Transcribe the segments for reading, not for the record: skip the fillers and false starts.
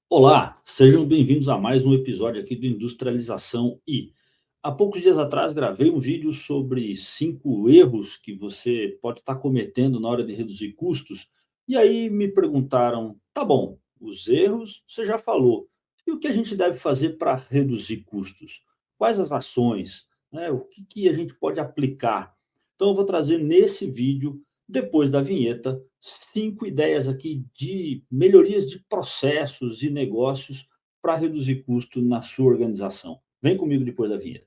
Olá, sejam bem-vindos a mais um episódio aqui do Industrialização I. Há poucos dias atrás gravei um vídeo sobre 5 erros que você pode estar cometendo na hora de reduzir custos. E aí me perguntaram, tá bom, os erros você já falou. E o que a gente deve fazer para reduzir custos? Quais as ações, né? O que a gente pode aplicar? Então eu vou trazer nesse vídeo, depois da vinheta, 5 ideias aqui de melhorias de processos e negócios para reduzir custo na sua organização. Vem comigo depois da vinheta.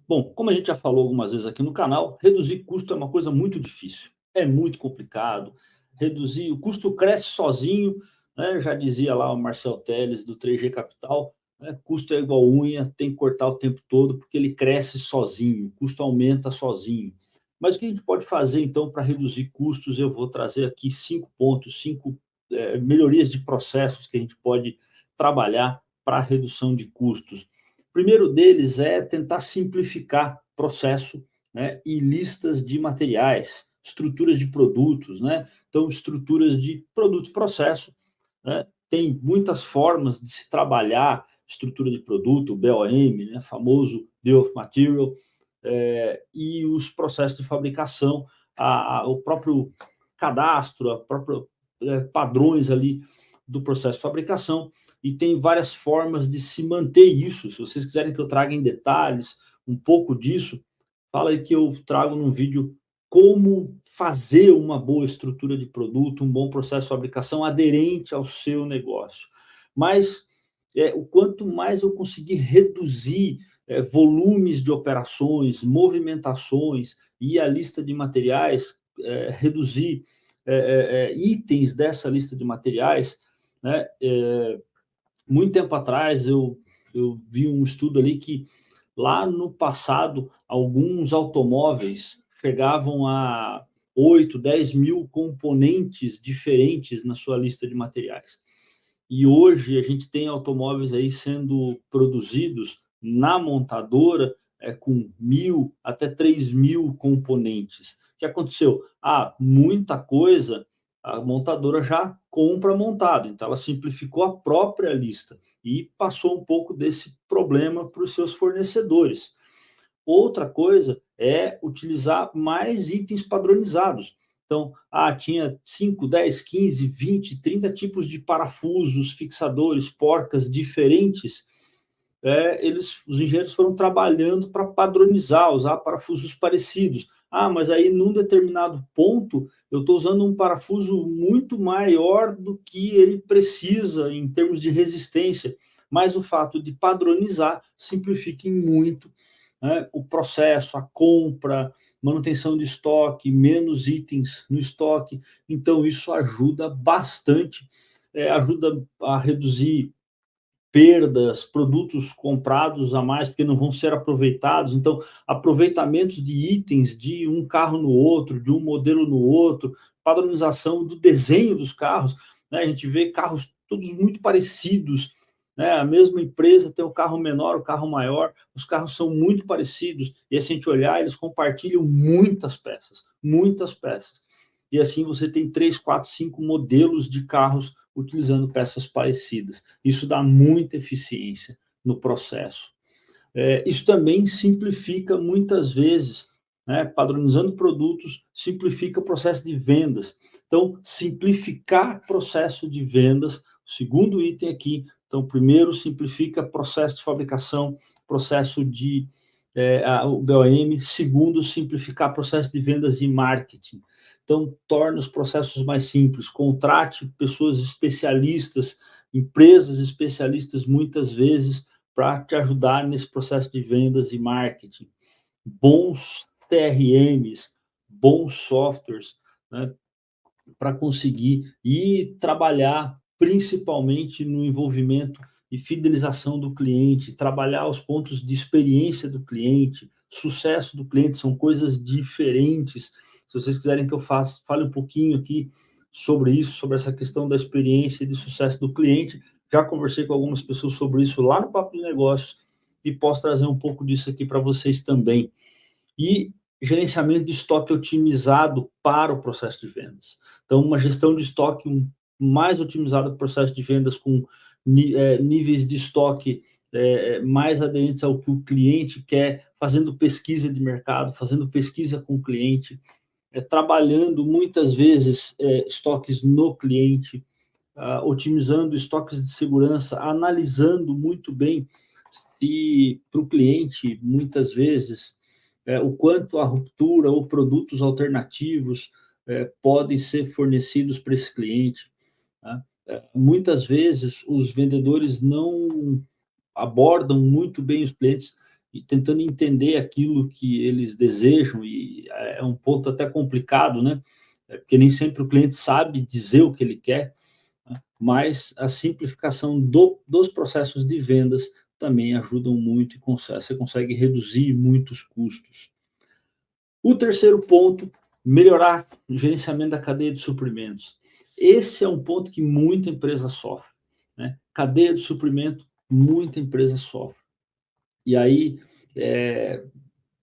Bom, como a gente já falou algumas vezes aqui no canal, reduzir custo é uma coisa muito difícil. É muito complicado. Reduzir, o custo cresce sozinho, né? Já dizia lá o Marcel Telles do 3G Capital, né? Custo é igual unha, tem que cortar o tempo todo porque ele cresce sozinho, o custo aumenta sozinho. Mas o que a gente pode fazer então para reduzir custos? Eu vou trazer aqui 5 pontos, 5 melhorias de processos que a gente pode trabalhar para a redução de custos. O primeiro deles é tentar simplificar processo, né, e listas de materiais, estruturas de produtos, né? Então, estruturas de produto e processo, né? Tem muitas formas de se trabalhar estrutura de produto, BOM, né, famoso Bill of Material, e os processos de fabricação, o próprio cadastro, a própria padrões ali do processo de fabricação, e tem várias formas de se manter isso. Se vocês quiserem que eu traga em detalhes um pouco disso, fala aí que eu trago num vídeo como fazer uma boa estrutura de produto, um bom processo de fabricação aderente ao seu negócio. Mas o quanto mais eu conseguir reduzir volumes de operações, movimentações e a lista de materiais, reduzir itens dessa lista de materiais, né? Muito tempo atrás eu vi um estudo ali que lá no passado alguns automóveis chegavam a 8, 10 mil componentes diferentes na sua lista de materiais. E hoje a gente tem automóveis aí sendo produzidos na montadora com 1.000 até 3.000 componentes. O que aconteceu? Muita coisa a montadora já compra montado, então ela simplificou a própria lista e passou um pouco desse problema para os seus fornecedores. Outra coisa é utilizar mais itens padronizados. Então, tinha 5, 10, 15, 20, 30 tipos de parafusos, fixadores, porcas diferentes. Os engenheiros foram trabalhando para padronizar, usar parafusos parecidos. Mas aí num determinado ponto eu estou usando um parafuso muito maior do que ele precisa em termos de resistência. Mas o fato de padronizar simplifica muito, né, o processo, a compra, manutenção de estoque, menos itens no estoque. Então isso ajuda bastante, ajuda a reduzir perdas, produtos comprados a mais porque não vão ser aproveitados. Então, aproveitamentos de itens de um carro no outro, de um modelo no outro, padronização do desenho dos carros, né? A gente vê carros todos muito parecidos, né? A mesma empresa tem o carro menor, o carro maior, os carros são muito parecidos, e se a gente olhar, eles compartilham muitas peças, muitas peças. E assim você tem 3, 4, 5 modelos de carros utilizando peças parecidas. Isso dá muita eficiência no processo. Isso também simplifica muitas vezes, né? Padronizando produtos, simplifica o processo de vendas. Então, simplificar processo de vendas, o segundo item aqui. Então, primeiro, simplifica processo de fabricação, processo de o BOM. Segundo, simplificar processo de vendas e marketing. Então, torna os processos mais simples, contrate pessoas especialistas, empresas especialistas, muitas vezes, para te ajudar nesse processo de vendas e marketing. Bons TRMs, bons softwares, né, para conseguir e trabalhar principalmente no envolvimento e fidelização do cliente, trabalhar os pontos de experiência do cliente, sucesso do cliente, são coisas diferentes. Se vocês quiserem que eu fale um pouquinho aqui sobre isso, sobre essa questão da experiência e de sucesso do cliente, já conversei com algumas pessoas sobre isso lá no Papo de Negócios e posso trazer um pouco disso aqui para vocês também. E gerenciamento de estoque otimizado para o processo de vendas. Então, uma gestão de estoque mais otimizada para o processo de vendas, com níveis de estoque mais aderentes ao que o cliente quer, fazendo pesquisa de mercado, fazendo pesquisa com o cliente, trabalhando muitas vezes estoques no cliente, otimizando estoques de segurança, analisando muito bem se para o cliente, muitas vezes, o quanto a ruptura ou produtos alternativos podem ser fornecidos para esse cliente. Tá? Muitas vezes os vendedores não abordam muito bem os clientes e tentando entender aquilo que eles desejam, e é um ponto até complicado, né? Porque nem sempre o cliente sabe dizer o que ele quer, né? Mas a simplificação dos processos de vendas também ajudam muito e você consegue reduzir muitos custos. O terceiro ponto, melhorar o gerenciamento da cadeia de suprimentos. Esse é um ponto que muita empresa sofre, né? Cadeia de suprimento, muita empresa sofre. E aí,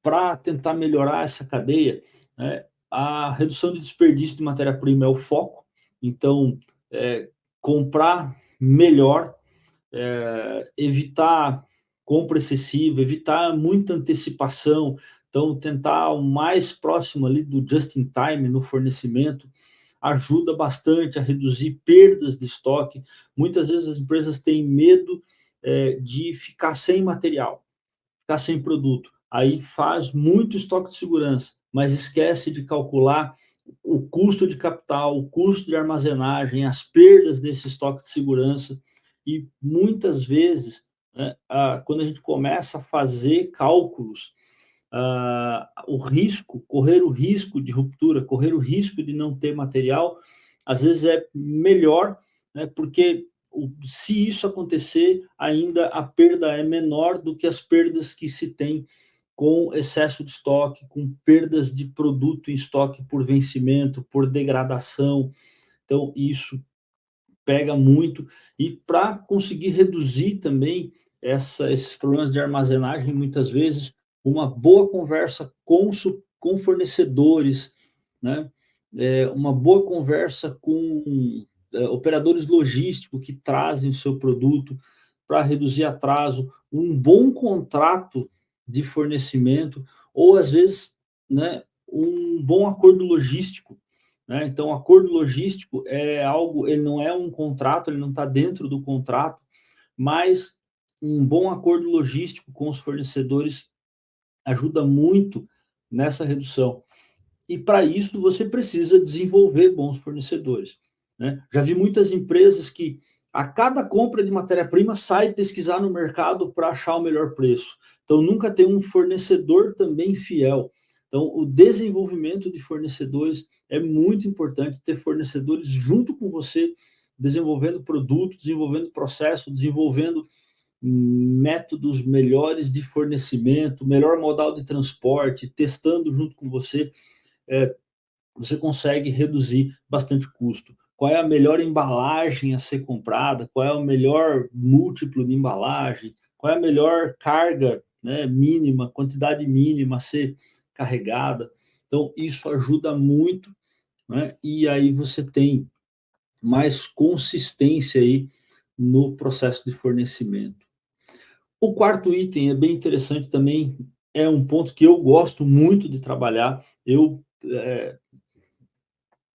para tentar melhorar essa cadeia, né, a redução de desperdício de matéria-prima é o foco. Então, comprar melhor, evitar compra excessiva, evitar muita antecipação. Então, tentar o mais próximo ali do just in time no fornecimento ajuda bastante a reduzir perdas de estoque. Muitas vezes as empresas têm medo de ficar sem material, ficar sem produto. Aí faz muito estoque de segurança, mas esquece de calcular o custo de capital, o custo de armazenagem, as perdas desse estoque de segurança. E muitas vezes, né, quando a gente começa a fazer cálculos, o risco, correr o risco de ruptura, correr o risco de não ter material, às vezes é melhor, né, porque se isso acontecer, ainda a perda é menor do que as perdas que se tem com excesso de estoque, com perdas de produto em estoque por vencimento, por degradação. Então, isso pega muito. E para conseguir reduzir também esses problemas de armazenagem, muitas vezes, uma boa conversa com fornecedores, né? Uma boa conversa com operadores logísticos que trazem o seu produto para reduzir atraso, um bom contrato de fornecimento, ou às vezes, né, um bom acordo logístico, né? Então, o acordo logístico é algo, ele não é um contrato, ele não está dentro do contrato, mas um bom acordo logístico com os fornecedores ajuda muito nessa redução. E para isso você precisa desenvolver bons fornecedores, né? Já vi muitas empresas que a cada compra de matéria-prima sai pesquisar no mercado para achar o melhor preço. Então nunca tem um fornecedor também fiel. Então o desenvolvimento de fornecedores é muito importante, ter fornecedores junto com você, desenvolvendo produtos, desenvolvendo processo, desenvolvendo métodos melhores de fornecimento, melhor modal de transporte, testando junto com você, você consegue reduzir bastante custo. Qual é a melhor embalagem a ser comprada? Qual é o melhor múltiplo de embalagem? Qual é a melhor carga, né, mínima, quantidade mínima a ser carregada? Então, isso ajuda muito, né? E aí você tem mais consistência aí no processo de fornecimento. O quarto item é bem interessante também, é um ponto que eu gosto muito de trabalhar. Eu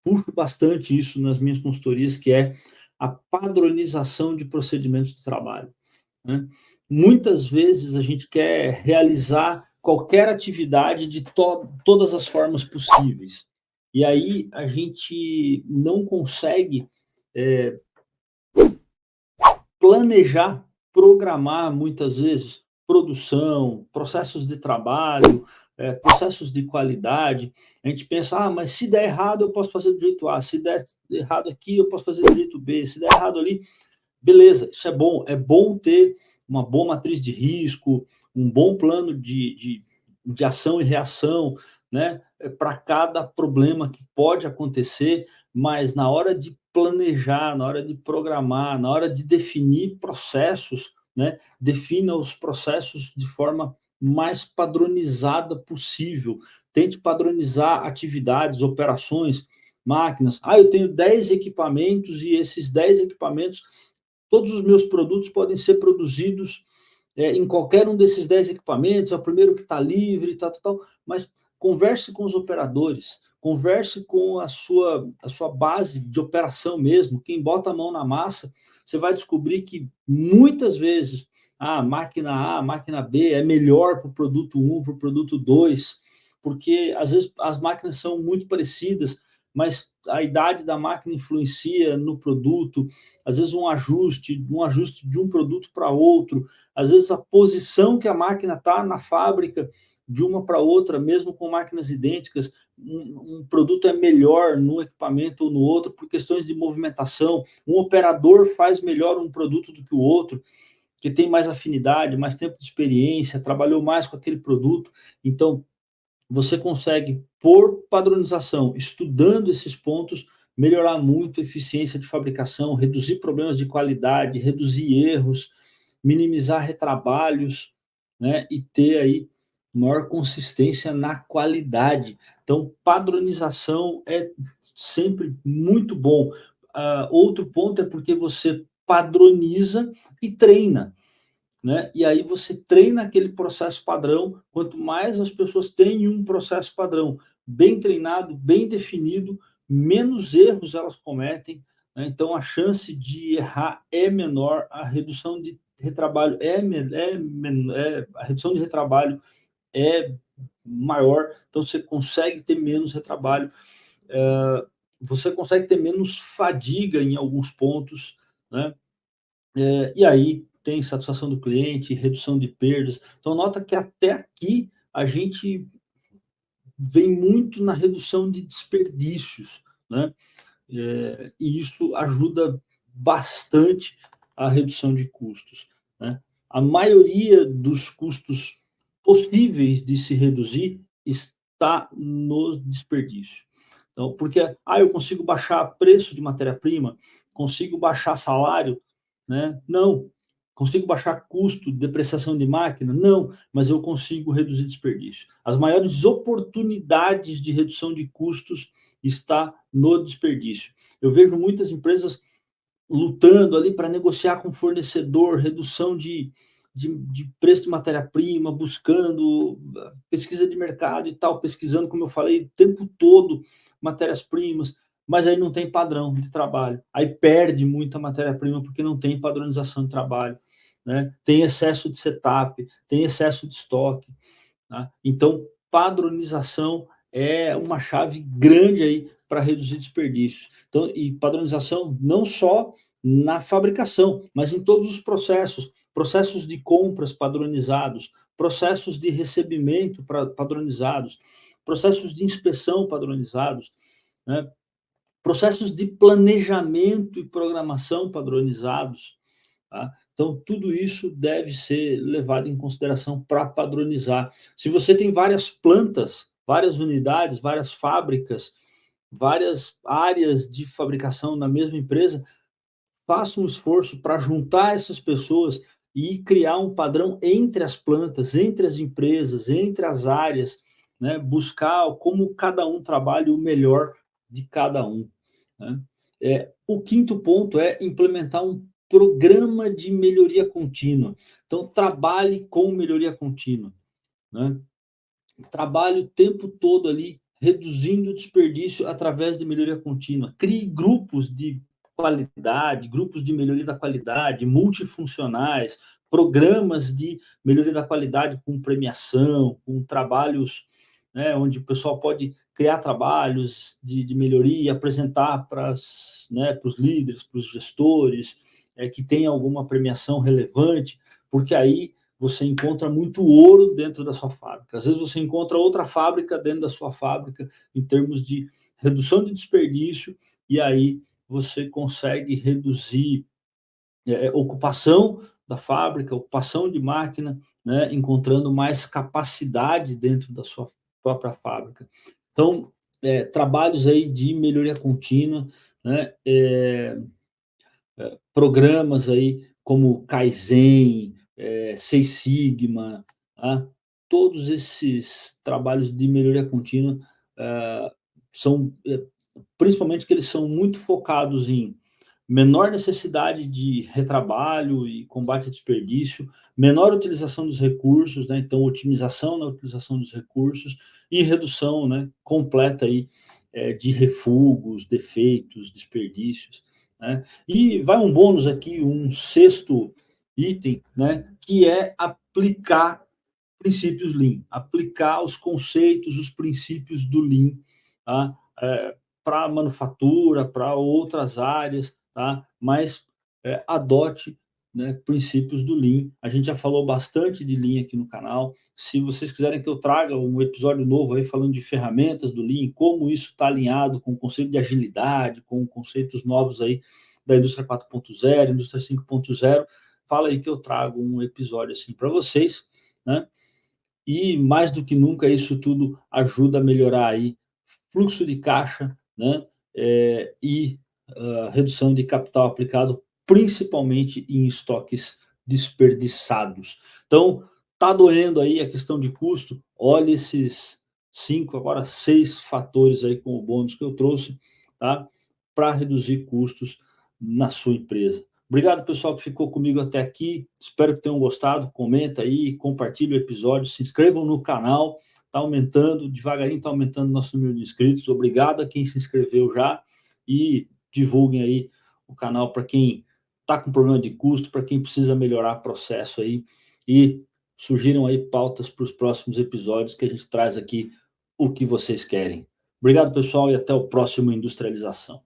puxo bastante isso nas minhas consultorias, que é a padronização de procedimentos de trabalho, né? Muitas vezes a gente quer realizar qualquer atividade de todas as formas possíveis. E aí a gente não consegue planejar, programar muitas vezes produção, processos de trabalho, processos de qualidade. A gente pensa, mas se der errado eu posso fazer do jeito A, se der errado aqui eu posso fazer do jeito B, se der errado ali, beleza, isso é bom ter uma boa matriz de risco, um bom plano de ação e reação, né, para cada problema que pode acontecer, mas na hora de planejar, na hora de programar, na hora de definir processos, né, defina os processos de forma mais padronizada possível. Tente padronizar atividades, operações, máquinas. Ah, eu tenho 10 equipamentos e esses 10 equipamentos, todos os meus produtos podem ser produzidos em qualquer um desses 10 equipamentos, é o primeiro que está livre, tal, mas converse com os operadores, converse com a sua base de operação mesmo, quem bota a mão na massa, você vai descobrir que muitas vezes a máquina B é melhor para o produto 1, para o produto 2, porque às vezes as máquinas são muito parecidas, mas a idade da máquina influencia no produto, às vezes um ajuste de um produto para outro, às vezes a posição que a máquina está na fábrica, de uma para outra, mesmo com máquinas idênticas, um produto é melhor no equipamento ou no outro por questões de movimentação. Um operador faz melhor um produto do que o outro, que tem mais afinidade, mais tempo de experiência, trabalhou mais com aquele produto. Então, você consegue, por padronização, estudando esses pontos, melhorar muito a eficiência de fabricação, reduzir problemas de qualidade, reduzir erros, minimizar retrabalhos, né, e ter aí maior consistência na qualidade. Então, padronização é sempre muito bom. Outro ponto é porque você padroniza e treina, né? E aí você treina aquele processo padrão. Quanto mais as pessoas têm um processo padrão bem treinado, bem definido, menos erros elas cometem, né? Então a chance de errar é menor, a redução de retrabalho a redução de retrabalho é maior, então você consegue ter menos retrabalho, você consegue ter menos fadiga em alguns pontos, né? E aí tem satisfação do cliente, redução de perdas. Então, nota que até aqui a gente vem muito na redução de desperdícios, né? E isso ajuda bastante a redução de custos, né? A maioria dos custos possíveis de se reduzir está no desperdício. Então, porque eu consigo baixar preço de matéria-prima, consigo baixar salário, né? Não. Consigo baixar custo de depreciação de máquina? Não, mas eu consigo reduzir desperdício. As maiores oportunidades de redução de custos está no desperdício. Eu vejo muitas empresas lutando ali para negociar com o fornecedor, redução de preço de matéria-prima, buscando pesquisa de mercado e tal, pesquisando, como eu falei, o tempo todo matérias-primas, mas aí não tem padrão de trabalho. Aí perde muita matéria-prima porque não tem padronização de trabalho, né? Tem excesso de setup, tem excesso de estoque, tá? Então, padronização é uma chave grande aí para reduzir desperdícios. Então, e padronização não só na fabricação, mas em todos os processos, processos de compras padronizados, processos de recebimento padronizados, processos de inspeção padronizados, né? Processos de planejamento e programação padronizados, tá? Então, tudo isso deve ser levado em consideração para padronizar. Se você tem várias plantas, várias unidades, várias fábricas, várias áreas de fabricação na mesma empresa, faça um esforço para juntar essas pessoas e criar um padrão entre as plantas, entre as empresas, entre as áreas, né? Buscar como cada um trabalha o melhor de cada um, né? O quinto ponto é implementar um programa de melhoria contínua. Então, trabalhe com melhoria contínua, né? Trabalhe o tempo todo ali, reduzindo o desperdício através de melhoria contínua. Crie grupos de qualidade, grupos de melhoria da qualidade, multifuncionais, programas de melhoria da qualidade com premiação, com trabalhos, né, onde o pessoal pode criar trabalhos de melhoria e apresentar para os líderes, para os gestores, que tem alguma premiação relevante, porque aí você encontra muito ouro dentro da sua fábrica. Às vezes você encontra outra fábrica dentro da sua fábrica em termos de redução de desperdício, e aí você consegue reduzir ocupação da fábrica, ocupação de máquina, né, encontrando mais capacidade dentro da sua própria fábrica. Então, trabalhos aí de melhoria contínua, né? Programas aí como Kaizen, Seis Sigma, tá? Todos esses trabalhos de melhoria contínua são, principalmente que eles são muito focados em menor necessidade de retrabalho e combate ao desperdício, menor utilização dos recursos, né? Então, otimização na utilização dos recursos e redução, né, completa aí, de refugos, defeitos, desperdícios, né? E vai um bônus aqui, um sexto item, né, que é aplicar princípios Lean, aplicar os conceitos, os princípios do Lean, tá? Para a manufatura, para outras áreas, tá? Mas adote, né, princípios do Lean. A gente já falou bastante de Lean aqui no canal. Se vocês quiserem que eu traga um episódio novo aí falando de ferramentas do Lean, como isso está alinhado com o conceito de agilidade, com conceitos novos aí da indústria 4.0, indústria 5.0, fala aí que eu trago um episódio assim para vocês, né? E mais do que nunca isso tudo ajuda a melhorar aí fluxo de caixa, né? E redução de capital aplicado, principalmente em estoques desperdiçados. Então, tá doendo aí a questão de custo. Olha esses 5, agora 6 fatores aí com o bônus que eu trouxe, tá? Para reduzir custos na sua empresa. Obrigado, pessoal, que ficou comigo até aqui. Espero que tenham gostado. Comenta aí, compartilhe o episódio, se inscrevam no canal. Está aumentando, devagarinho está aumentando o nosso número de inscritos. Obrigado a quem se inscreveu já e divulguem aí o canal para quem está com problema de custo, para quem precisa melhorar processo aí e surgiram aí pautas para os próximos episódios que a gente traz aqui o que vocês querem. Obrigado, pessoal, e até o próximo Industrialização.